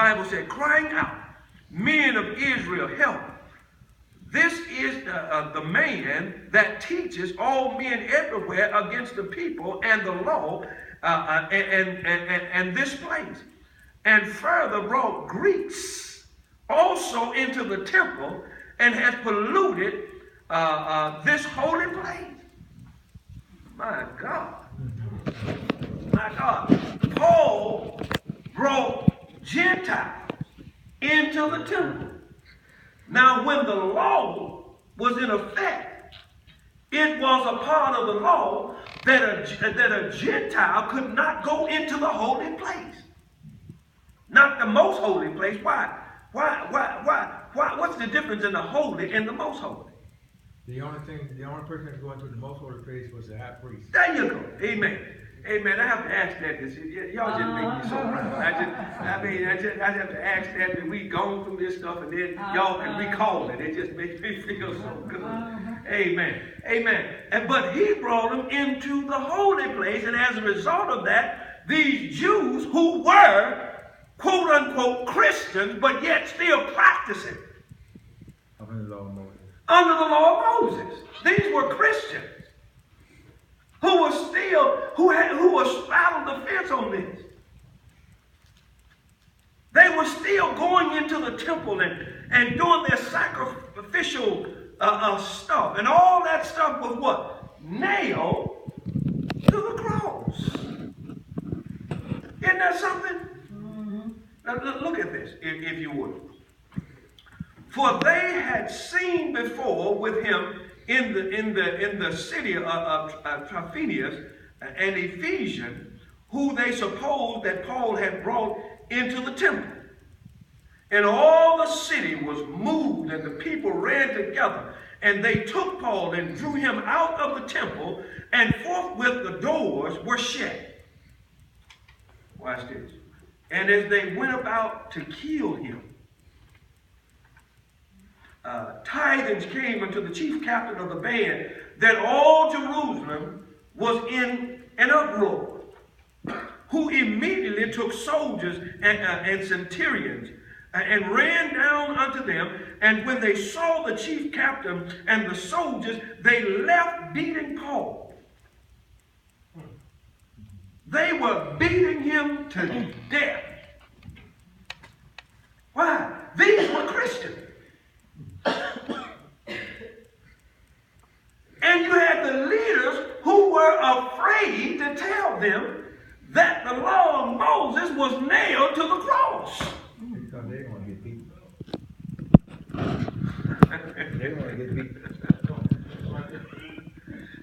Bible said, crying out, men of Israel, help. This is the man that teaches all men everywhere against the people and the law and this place. And further brought Greeks also into the temple and has polluted this holy place. My God. My God. Paul brought Gentiles into the temple. Now, when the law was in effect, it was a part of the law that a Gentile could not go into the holy place. Not the most holy place. Why? What's the difference in the holy and the most holy? The only person that going to the most holy place was the high priest. There you go. Amen. Amen. I have to ask that because y'all just make me so proud. I have to ask that when we gone through this stuff and then y'all can recall it. It just makes me feel so good. Amen. Amen. But he brought them into the holy place, and as a result of that, these Jews who were quote unquote Christians, but yet still practicing Under the law of Moses. Under the law of Moses. These were Christians who were straddled the fence on this. They were still going into the temple and doing their sacrificial stuff. And all that stuff was what? Nailed to the cross. Isn't that something? Mm-hmm. Now look at this, if you would. For they had seen before with him in the city of Trophimus, an Ephesian, who they supposed that Paul had brought into the temple. And all the city was moved, and the people ran together, and they took Paul and drew him out of the temple, and forthwith the doors were shut. Watch this. And as they went about to kill him, tidings came unto the chief captain of the band that all Jerusalem was in an uproar, who immediately took soldiers and centurions and ran down unto them. And when they saw the chief captain and the soldiers, they left beating Paul. They were beating him to death. Why? These were Christians. And you had the leaders who were afraid to tell them that the law of Moses was nailed to the cross. Because they want to get beat. They want to get beat.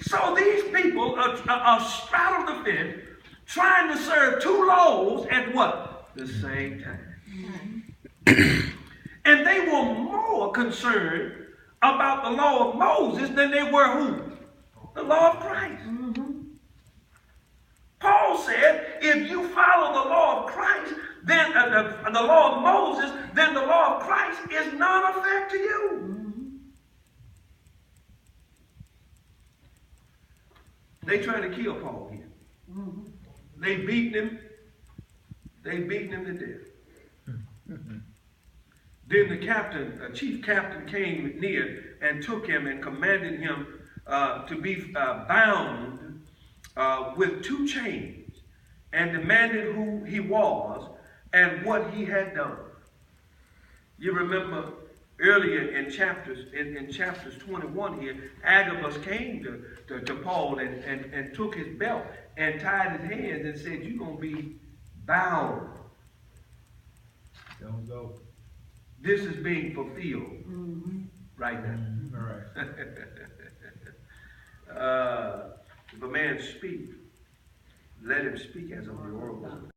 So these people are straddled the fence, trying to serve two laws at what? The same time. And they were more concerned about the law of Moses than they were who? The law of Christ. Mm-hmm. Paul said, if you follow the law of Christ, then the law of Moses, then the law of Christ is none effect to you. Mm-hmm. They trying to kill Paul here. Mm-hmm. They beaten him to death. Mm-hmm. Then the chief captain came near and took him and commanded him to be bound with two chains, and demanded who he was and what he had done. You remember earlier in chapters 21 here, Agabus came to Paul and took his belt and tied his hands and said, "You're going to be bound." Don't go. This is being fulfilled right now. Mm-hmm. All right. If a man speak, let him speak as of the oracle of God.